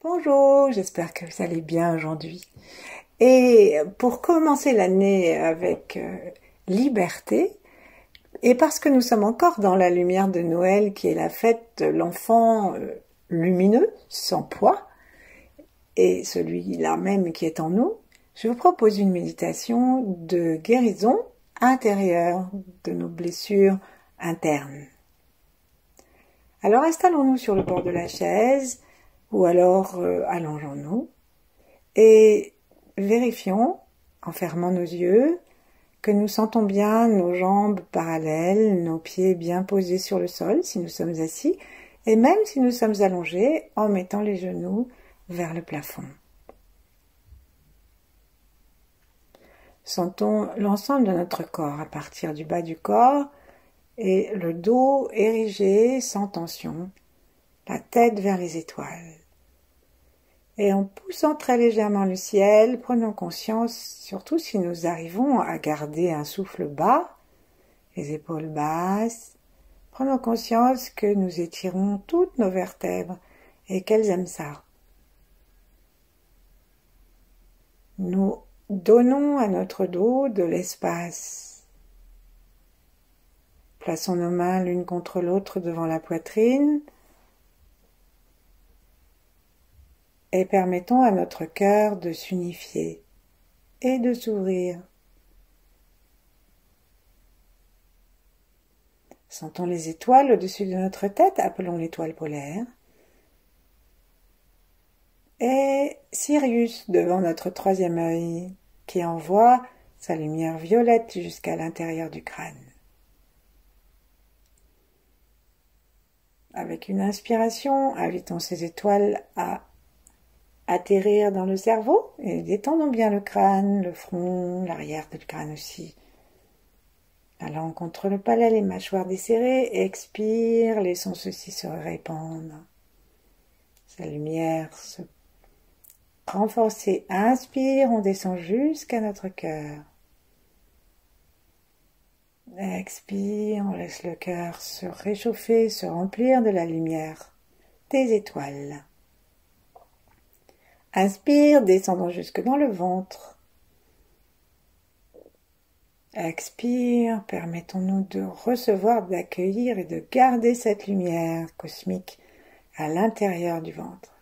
Bonjour, j'espère que vous allez bien aujourd'hui. Et pour commencer l'année avec liberté, et parce que nous sommes encore dans la lumière de Noël, qui est la fête de l'enfant lumineux, sans poids, et celui-là même qui est en nous, je vous propose une méditation de guérison intérieure de nos blessures internes. Alors installons-nous sur le bord de la chaise, ou alors allongeons-nous, et vérifions, en fermant nos yeux, que nous sentons bien nos jambes parallèles, nos pieds bien posés sur le sol si nous sommes assis, et même si nous sommes allongés, en mettant les genoux vers le plafond. Sentons l'ensemble de notre corps à partir du bas du corps et le dos érigé sans tension, la tête vers les étoiles. Et en poussant très légèrement le ciel, prenons conscience, surtout si nous arrivons à garder un souffle bas, les épaules basses, prenons conscience que nous étirons toutes nos vertèbres et qu'elles aiment ça. Nous donnons à notre dos de l'espace. Plaçons nos mains l'une contre l'autre devant la poitrine et permettons à notre cœur de s'unifier et de s'ouvrir. Sentons les étoiles au-dessus de notre tête, appelons l'étoile polaire. Et Sirius devant notre troisième œil, qui envoie sa lumière violette jusqu'à l'intérieur du crâne. Avec une inspiration, invitons ces étoiles à atterrir dans le cerveau et détendons bien le crâne, le front, l'arrière du crâne aussi. La langue contre le palais, les mâchoires desserrées, expire, laissons ceci se répandre. Sa lumière se renforcer, inspire, on descend jusqu'à notre cœur. Expire, on laisse le cœur se réchauffer, se remplir de la lumière des étoiles. Inspire, descendons jusque dans le ventre. Expire, permettons-nous de recevoir, d'accueillir et de garder cette lumière cosmique à l'intérieur du ventre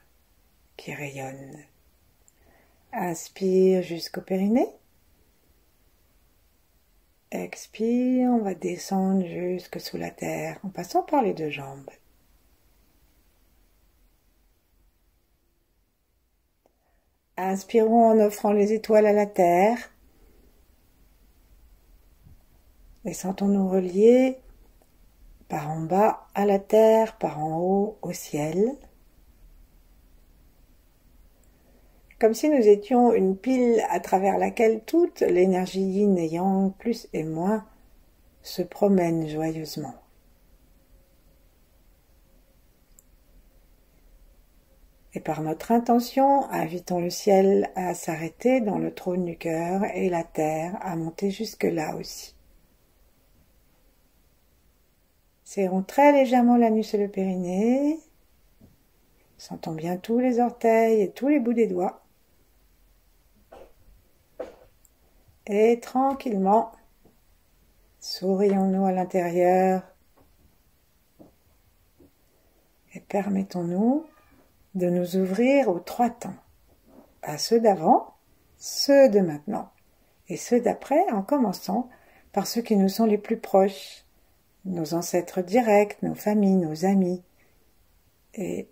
qui rayonne. Inspire jusqu'au périnée. Expire, on va descendre jusque sous la terre en passant par les deux jambes. Inspirons en offrant les étoiles à la terre. Et sentons-nous reliés par en bas à la terre, par en haut au ciel. Comme si nous étions une pile à travers laquelle toute l'énergie yin et yang, plus et moins, se promène joyeusement. Et par notre intention, invitons le ciel à s'arrêter dans le trône du cœur et la terre à monter jusque-là aussi. Serrons très légèrement l'anus et le périnée. Sentons bien tous les orteils et tous les bouts des doigts. Et tranquillement, sourions-nous à l'intérieur et permettons-nous de nous ouvrir aux trois temps, à ceux d'avant, ceux de maintenant et ceux d'après, en commençant par ceux qui nous sont les plus proches, nos ancêtres directs, nos familles, nos amis et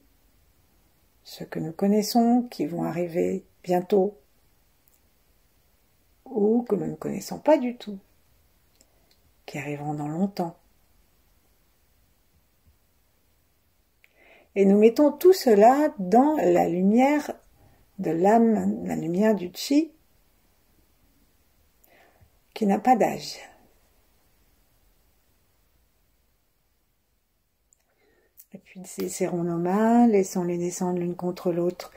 ceux que nous connaissons qui vont arriver bientôt ou que nous ne connaissons pas du tout, qui arriveront dans longtemps. Et nous mettons tout cela dans la lumière de l'âme, la lumière du chi, qui n'a pas d'âge. Et puis serrons nos mains, laissons-les descendre l'une contre l'autre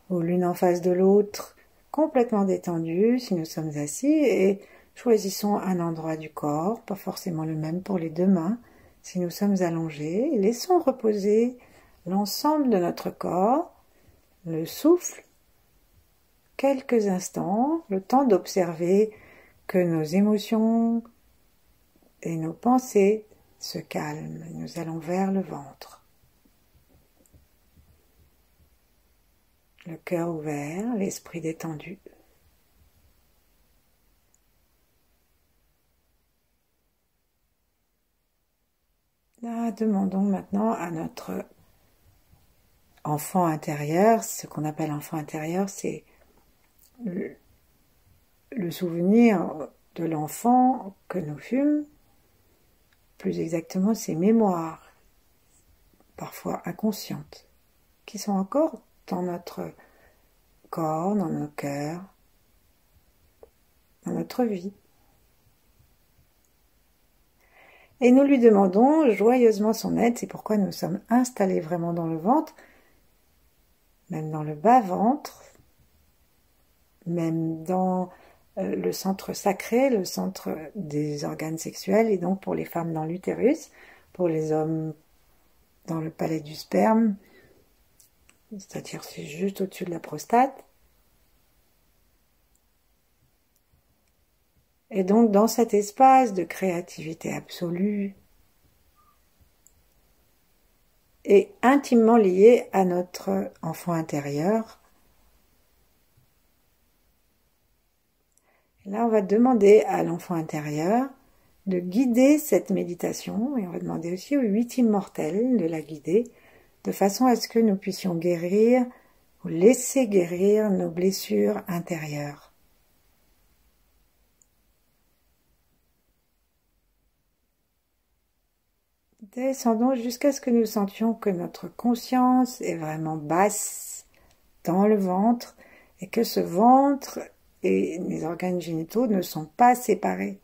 ou l'une en face de l'autre, complètement détendues si nous sommes assis, et choisissons un endroit du corps, pas forcément le même pour les deux mains, si nous sommes allongés, et laissons reposer l'ensemble de notre corps le souffle quelques instants, le temps d'observer que nos émotions et nos pensées se calment. Nous allons vers le ventre. Le cœur ouvert, l'esprit détendu. Là, demandons maintenant à notre enfant intérieur, ce qu'on appelle enfant intérieur, c'est le souvenir de l'enfant que nous fûmes, plus exactement ses mémoires, parfois inconscientes, qui sont encore dans notre corps, dans nos cœurs, dans notre vie. Et nous lui demandons joyeusement son aide, c'est pourquoi nous sommes installés vraiment dans le ventre, même dans le bas-ventre, même dans le centre sacré, le centre des organes sexuels, et donc pour les femmes dans l'utérus, pour les hommes dans le palais du sperme, c'est-à-dire c'est juste au-dessus de la prostate. Et donc dans cet espace de créativité absolue et intimement lié à notre enfant intérieur, là on va demander à l'enfant intérieur de guider cette méditation, et on va demander aussi au 8 immortel de la guider, de façon à ce que nous puissions guérir ou laisser guérir nos blessures intérieures. Descendons jusqu'à ce que nous sentions que notre conscience est vraiment basse dans le ventre et que ce ventre et les organes génitaux ne sont pas séparés,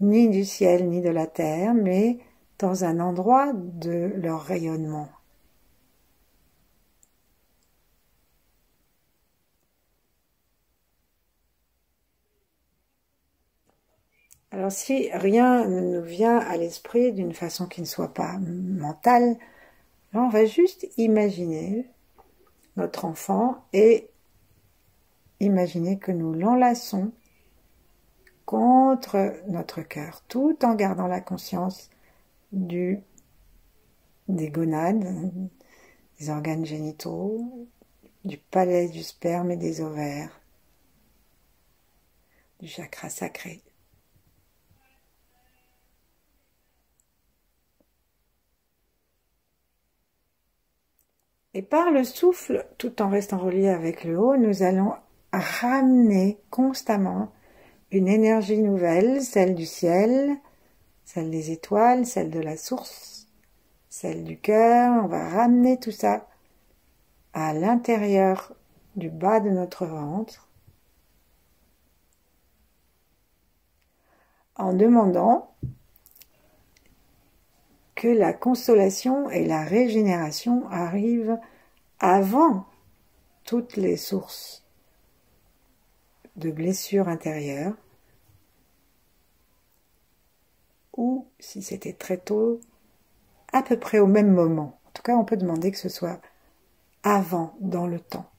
ni du ciel ni de la terre, mais dans un endroit de leur rayonnement. Alors si rien ne nous vient à l'esprit d'une façon qui ne soit pas mentale, là on va juste imaginer notre enfant et imaginer que nous l'enlaçons contre notre cœur, tout en gardant la conscience des gonades, des organes génitaux, du palais du sperme et des ovaires, du chakra sacré. Et par le souffle, tout en restant relié avec le haut, nous allons ramener constamment une énergie nouvelle, celle du ciel, celle des étoiles, celle de la source, celle du cœur. On va ramener tout ça à l'intérieur du bas de notre ventre en demandant que la consolation et la régénération arrivent avant toutes les sources de blessures intérieures, ou, si c'était très tôt, à peu près au même moment. En tout cas, on peut demander que ce soit avant, dans le temps.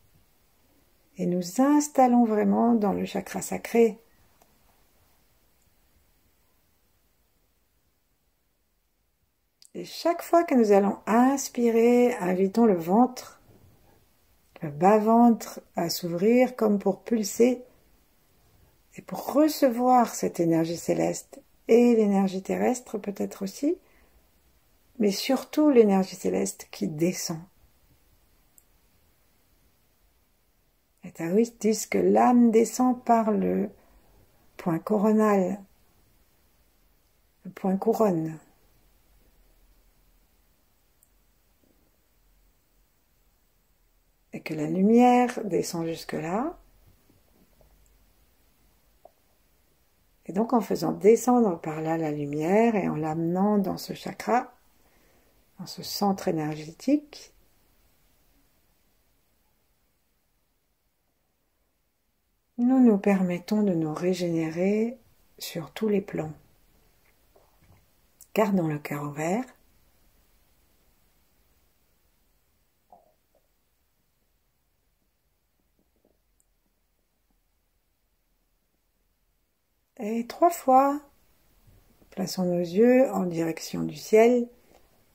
Et nous installons vraiment dans le chakra sacré. Et chaque fois que nous allons inspirer, invitons le ventre, le bas-ventre à s'ouvrir comme pour pulser et pour recevoir cette énergie céleste et l'énergie terrestre peut-être aussi, mais surtout l'énergie céleste qui descend. Les taoïstes disent que l'âme descend par le point coronal, le point couronne. Et que la lumière descend jusque-là. Et donc en faisant descendre par là la lumière et en l'amenant dans ce chakra, dans ce centre énergétique, nous nous permettons de nous régénérer sur tous les plans. Gardons le cœur ouvert. Et 3 fois, plaçons nos yeux en direction du ciel,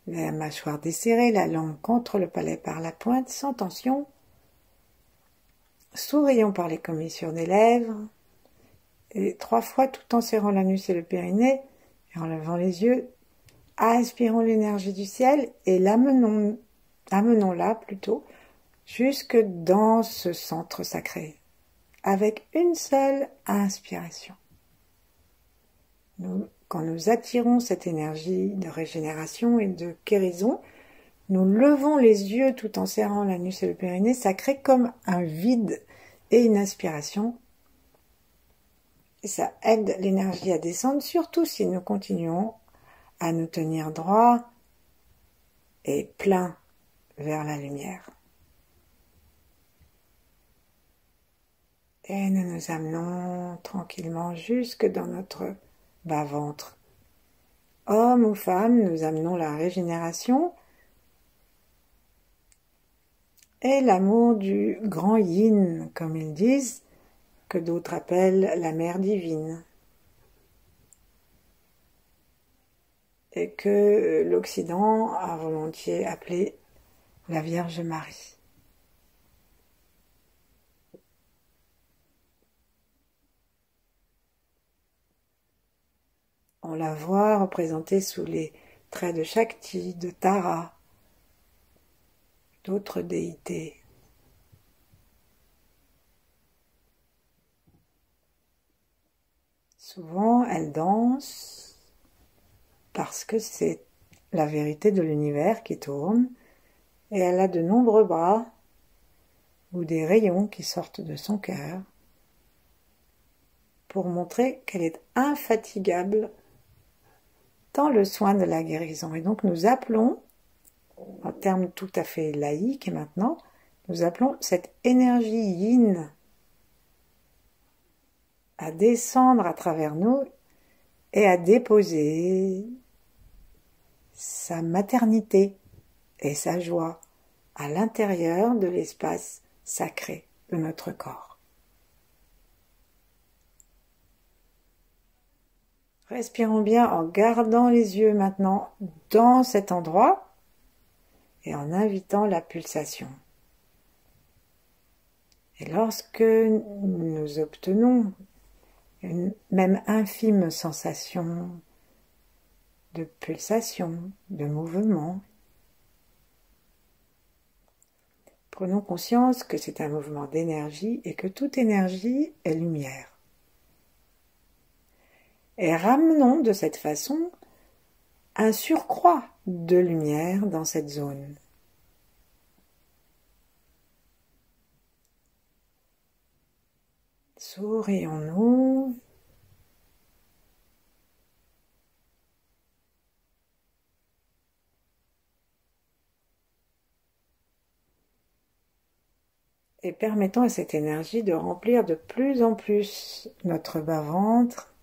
la mâchoire desserrée, la langue contre le palais par la pointe, sans tension. Sourions par les commissures des lèvres. Et 3 fois, tout en serrant l'anus et le périnée, et en levant les yeux, inspirons l'énergie du ciel et amenons-la plutôt jusque dans ce centre sacré, avec une seule inspiration. Quand nous attirons cette énergie de régénération et de guérison, nous levons les yeux tout en serrant l'anus et le périnée, ça crée comme un vide et une inspiration. Et ça aide l'énergie à descendre, surtout si nous continuons à nous tenir droit et plein vers la lumière. Et nous nous amenons tranquillement jusque dans notre bas-ventre. Homme ou femme, nous amenons la régénération et l'amour du grand yin, comme ils disent, que d'autres appellent la mère divine, et que l'Occident a volontiers appelé la Vierge Marie. On la voit représentée sous les traits de Shakti, de Tara, d'autres déités. Souvent, elle danse parce que c'est la vérité de l'univers qui tourne, et elle a de nombreux bras ou des rayons qui sortent de son cœur pour montrer qu'elle est infatigable dans le soin de la guérison. Et donc nous appelons, en termes tout à fait laïques maintenant, nous appelons cette énergie yin à descendre à travers nous et à déposer sa maternité et sa joie à l'intérieur de l'espace sacré de notre corps. Respirons bien en gardant les yeux maintenant dans cet endroit et en invitant la pulsation. Et lorsque nous obtenons une même infime sensation de pulsation, de mouvement, prenons conscience que c'est un mouvement d'énergie et que toute énergie est lumière. Et ramenons de cette façon un surcroît de lumière dans cette zone. Sourions-nous. Et permettons à cette énergie de remplir de plus en plus notre bas-ventre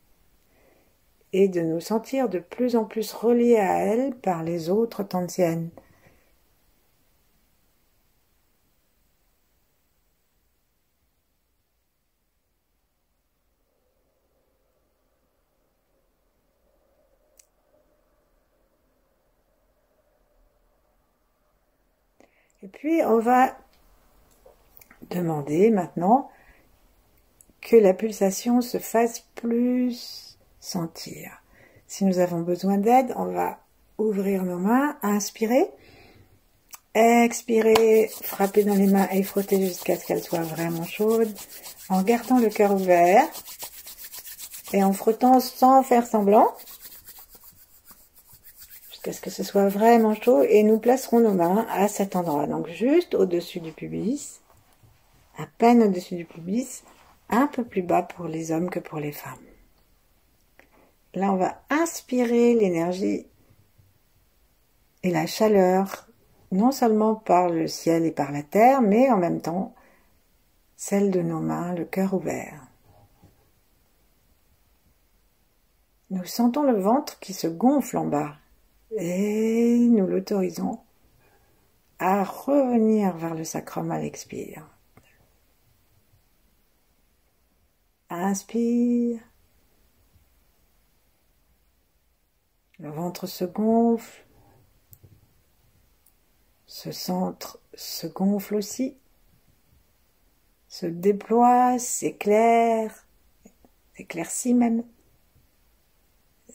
et de nous sentir de plus en plus reliés à elle par les autres tantiènes. Et puis on va demander maintenant que la pulsation se fasse plus sentir. Si nous avons besoin d'aide, on va ouvrir nos mains, inspirer, expirer, frapper dans les mains et frotter jusqu'à ce qu'elles soient vraiment chaudes, en gardant le cœur ouvert et en frottant sans faire semblant, jusqu'à ce que ce soit vraiment chaud, et nous placerons nos mains à cet endroit, donc juste au-dessus du pubis, à peine au-dessus du pubis, un peu plus bas pour les hommes que pour les femmes. Là, on va inspirer l'énergie et la chaleur, non seulement par le ciel et par la terre, mais en même temps, celle de nos mains, le cœur ouvert. Nous sentons le ventre qui se gonfle en bas et nous l'autorisons à revenir vers le sacrum à l'expire. Inspire Le ventre se gonfle, ce centre se gonfle aussi, se déploie, s'éclaire, s'éclaircit même.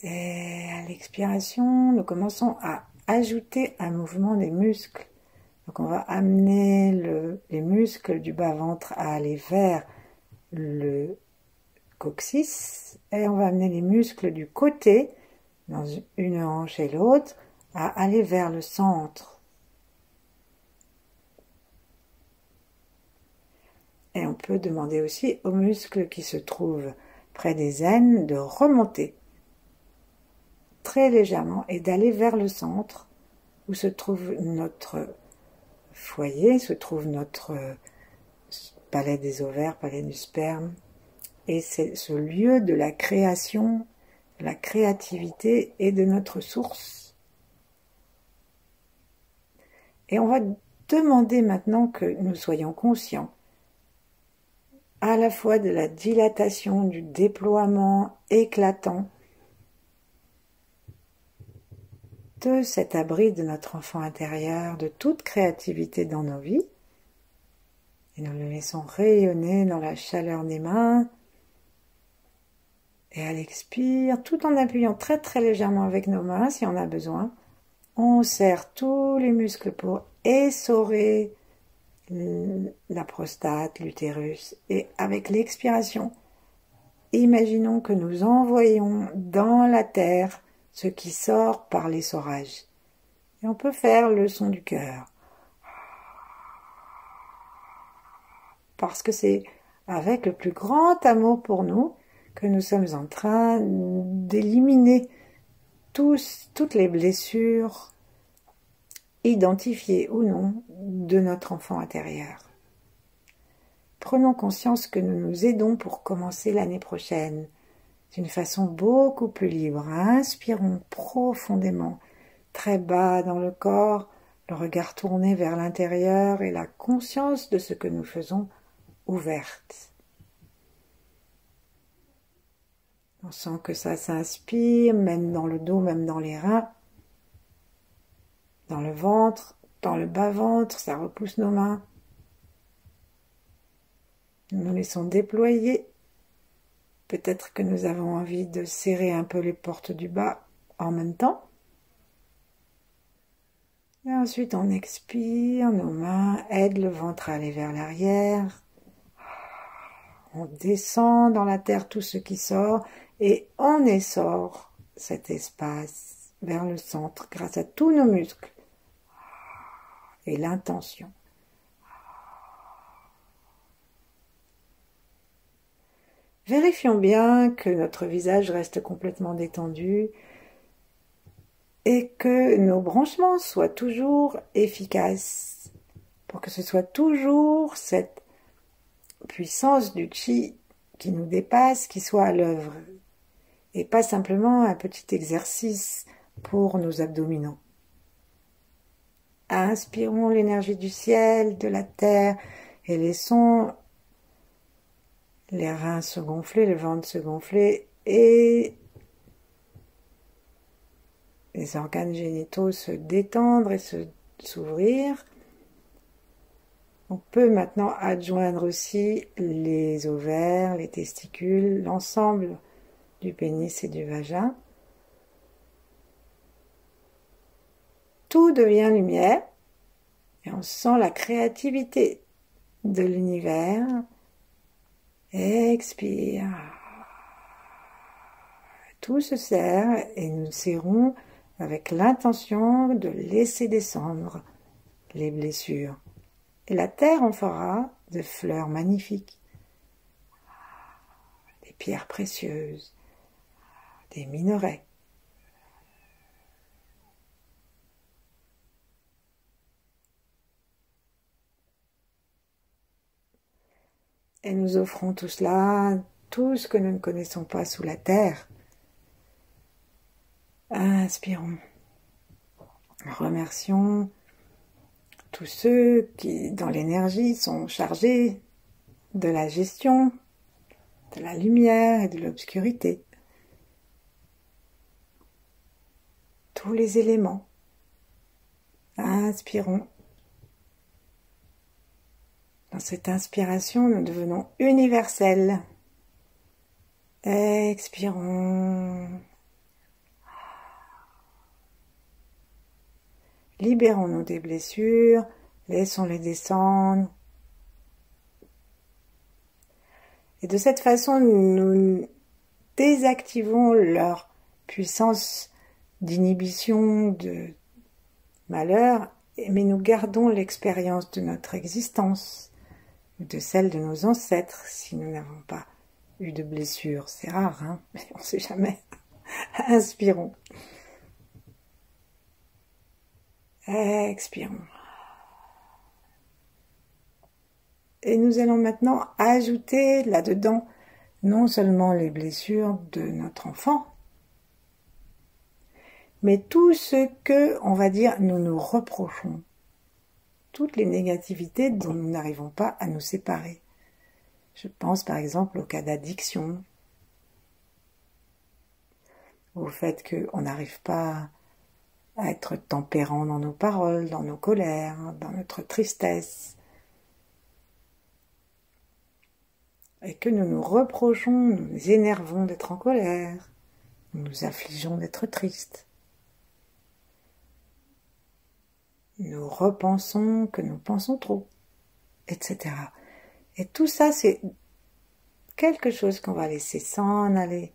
Et à l'expiration, nous commençons à ajouter un mouvement des muscles. Donc on va amener les muscles du bas-ventre à aller vers le coccyx et on va amener les muscles du côté, dans une hanche et l'autre, à aller vers le centre. Et on peut demander aussi aux muscles qui se trouvent près des aines de remonter très légèrement et d'aller vers le centre où se trouve notre foyer, se trouve notre palais des ovaires, palais du sperme. Et c'est ce lieu de la création, de la créativité et de notre source. Et on va demander maintenant que nous soyons conscients à la fois de la dilatation, du déploiement éclatant de cet abri de notre enfant intérieur, de toute créativité dans nos vies. Et nous le laissons rayonner dans la chaleur des mains. Et à l'expire, tout en appuyant très très légèrement avec nos mains, si on a besoin, on serre tous les muscles pour essorer la prostate, l'utérus. Et avec l'expiration, imaginons que nous envoyons dans la terre ce qui sort par l'essorage. Et on peut faire le son du cœur. Parce que c'est avec le plus grand amour pour nous que nous sommes en train d'éliminer toutes les blessures, identifiées ou non, de notre enfant intérieur. Prenons conscience que nous nous aidons pour commencer l'année prochaine d'une façon beaucoup plus libre. Inspirons profondément, très bas dans le corps, le regard tourné vers l'intérieur et la conscience de ce que nous faisons ouverte. On sent que ça s'inspire, même dans le dos, même dans les reins, dans le ventre, dans le bas-ventre, ça repousse nos mains. Nous nous laissons déployer. Peut-être que nous avons envie de serrer un peu les portes du bas en même temps. Et ensuite, on expire, nos mains aident le ventre à aller vers l'arrière. On descend dans la terre tout ce qui sort et on essore cet espace vers le centre grâce à tous nos muscles et l'intention. Vérifions bien que notre visage reste complètement détendu et que nos branchements soient toujours efficaces pour que ce soit toujours cette puissance du chi qui nous dépasse, qui soit à l'œuvre et pas simplement un petit exercice pour nos abdominaux. Inspirons l'énergie du ciel, de la terre et laissons les reins se gonfler, le ventre se gonfler et les organes génitaux se détendre et s'ouvrir. On peut maintenant adjoindre aussi les ovaires, les testicules, l'ensemble du pénis et du vagin. Tout devient lumière et on sent la créativité de l'univers. Expire. Tout se serre et nous serrons avec l'intention de laisser descendre les blessures. Et la terre en fera de fleurs magnifiques, des pierres précieuses, des minerais. Et nous offrons tout cela, tout ce que nous ne connaissons pas sous la terre. Inspirons. Remercions tous ceux qui, dans l'énergie, sont chargés de la gestion, de la lumière et de l'obscurité. tous les éléments. Inspirons. Dans cette inspiration, nous devenons universels. Expirons. Libérons-nous des blessures, laissons-les descendre. Et de cette façon, nous désactivons leur puissance d'inhibition, de malheur, mais nous gardons l'expérience de notre existence, de celle de nos ancêtres, si nous n'avons pas eu de blessures. C'est rare, hein, mais on ne sait jamais. Inspirons. Expirons. Et nous allons maintenant ajouter là-dedans non seulement les blessures de notre enfant, mais tout ce que, on va dire, nous nous reprochons. Toutes les négativités dont nous n'arrivons pas à nous séparer. Je pense par exemple au cas d'addiction, au fait qu'on n'arrive pas à être tempérant dans nos paroles, dans nos colères, dans notre tristesse, et que nous nous reprochons, nous nous énervons d'être en colère, nous nous affligeons d'être tristes. Nous repensons que nous pensons trop, etc. Et tout ça, c'est quelque chose qu'on va laisser s'en aller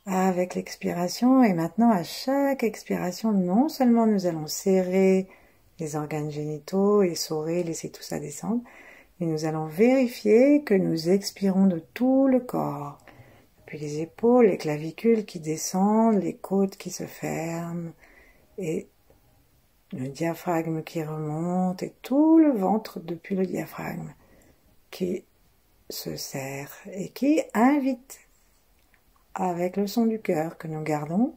avec l'expiration. Et maintenant, à chaque expiration, non seulement nous allons serrer les organes génitaux, essorer, laisser tout ça descendre, mais nous allons vérifier que nous expirons de tout le corps. Puis les épaules, les clavicules qui descendent, les côtes qui se ferment, et le diaphragme qui remonte, et tout le ventre depuis le diaphragme qui se serre et qui invite, avec le son du cœur que nous gardons,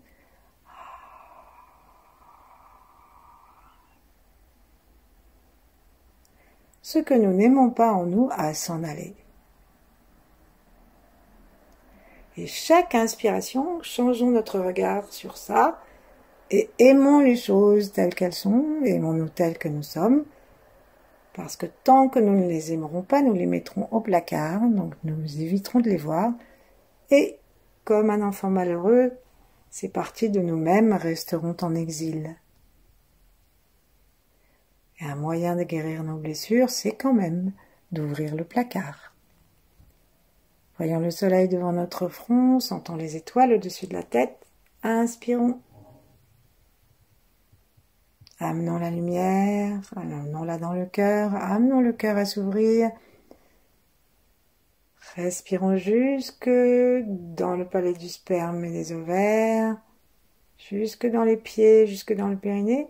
ce que nous n'aimons pas en nous à s'en aller. Et chaque inspiration, changeons notre regard sur ça et aimons les choses telles qu'elles sont, aimons-nous telles que nous sommes, parce que tant que nous ne les aimerons pas, nous les mettrons au placard, donc nous éviterons de les voir, et comme un enfant malheureux, ces parties de nous-mêmes resteront en exil. Et un moyen de guérir nos blessures, c'est quand même d'ouvrir le placard. Voyons le soleil devant notre front, sentons les étoiles au-dessus de la tête, inspirons. Amenons la lumière, amenons-la dans le cœur, amenons le cœur à s'ouvrir. Respirons jusque dans le palais du sperme et des ovaires, jusque dans les pieds, jusque dans le périnée.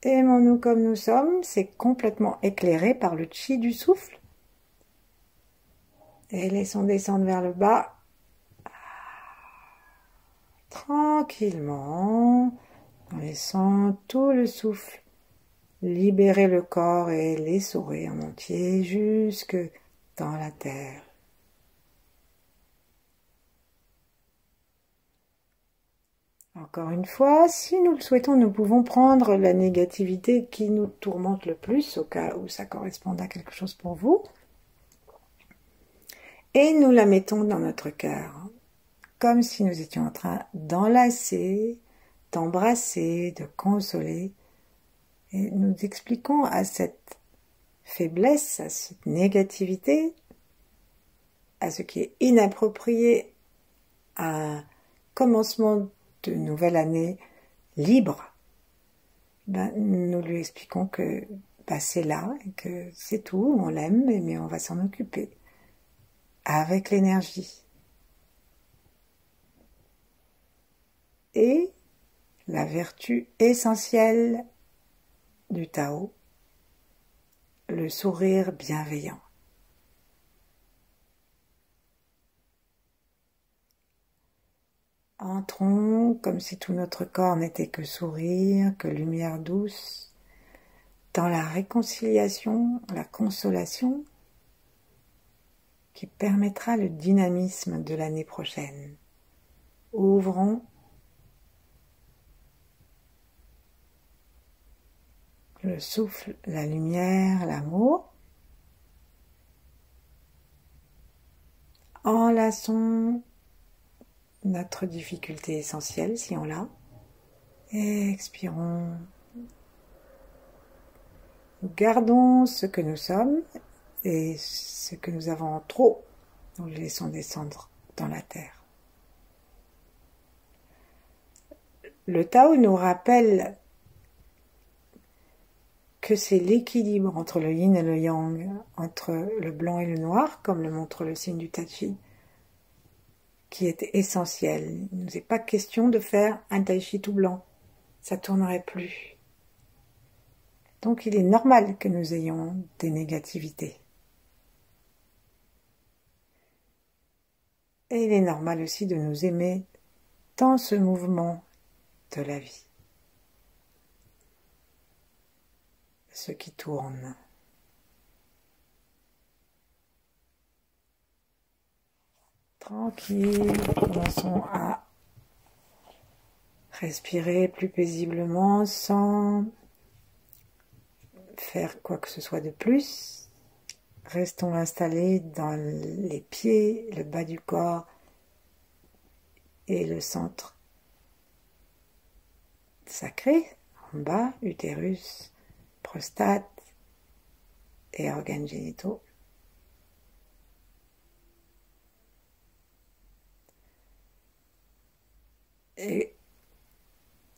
Aimons-nous comme nous sommes, c'est complètement éclairé par le chi du souffle. Et laissons descendre vers le bas, tranquillement, en laissant tout le souffle libérer le corps et l'essorer en entier jusque dans la terre. Encore une fois, si nous le souhaitons, nous pouvons prendre la négativité qui nous tourmente le plus, au cas où ça corresponde à quelque chose pour vous, et nous la mettons dans notre cœur, comme si nous étions en train d'enlacer, d'embrasser, de consoler, et nous expliquons à cette faiblesse, à cette négativité, à ce qui est inapproprié, à un commencement de nouvelle année libre, nous lui expliquons que c'est là, et que c'est tout, on l'aime, mais on va s'en occuper, avec l'énergie. Et la vertu essentielle du Tao, le sourire bienveillant. Entrons comme si tout notre corps n'était que sourire, que lumière douce, dans la réconciliation, la consolation, qui permettra le dynamisme de l'année prochaine. Ouvrons le souffle, la lumière, l'amour. Enlaçons notre difficulté essentielle si on l'a. Expirons. Nous gardons ce que nous sommes et ce que nous avons en trop, nous le laissons descendre dans la terre. Le Tao nous rappelle que c'est l'équilibre entre le yin et le yang, entre le blanc et le noir, comme le montre le signe du Tai Chi, qui est essentiel. Il ne nous est pas question de faire un Tai Chi tout blanc, ça tournerait plus. Donc il est normal que nous ayons des négativités. Et il est normal aussi de nous aimer dans ce mouvement de la vie. Ce qui tourne. Tranquille, commençons à respirer plus paisiblement sans faire quoi que ce soit de plus. Restons installés dans les pieds, le bas du corps et le centre sacré, en bas, utérus, prostate et organes génitaux. Et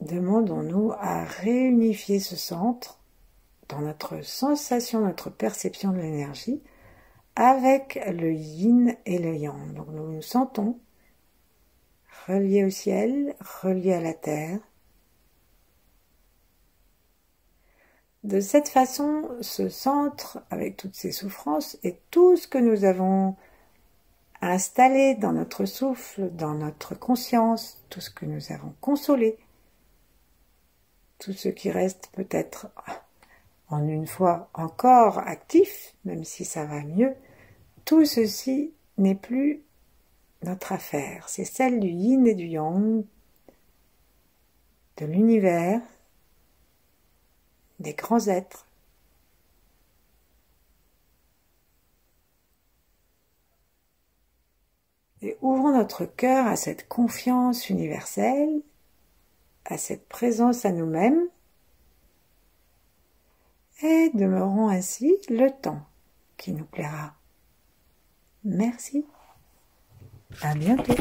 demandons-nous à réunifier ce centre dans notre sensation, notre perception de l'énergie, avec le yin et le yang. Donc nous nous sentons reliés au ciel, reliés à la terre. De cette façon, ce centre, avec toutes ses souffrances, et tout ce que nous avons installé dans notre souffle, dans notre conscience, tout ce que nous avons consolé, tout ce qui reste peut-être en une fois encore actif, même si ça va mieux, tout ceci n'est plus notre affaire. C'est celle du yin et du yang, de l'univers, des grands êtres. Et ouvrons notre cœur à cette confiance universelle, à cette présence à nous-mêmes, et demeurons ainsi le temps qui nous plaira. Merci. À bientôt.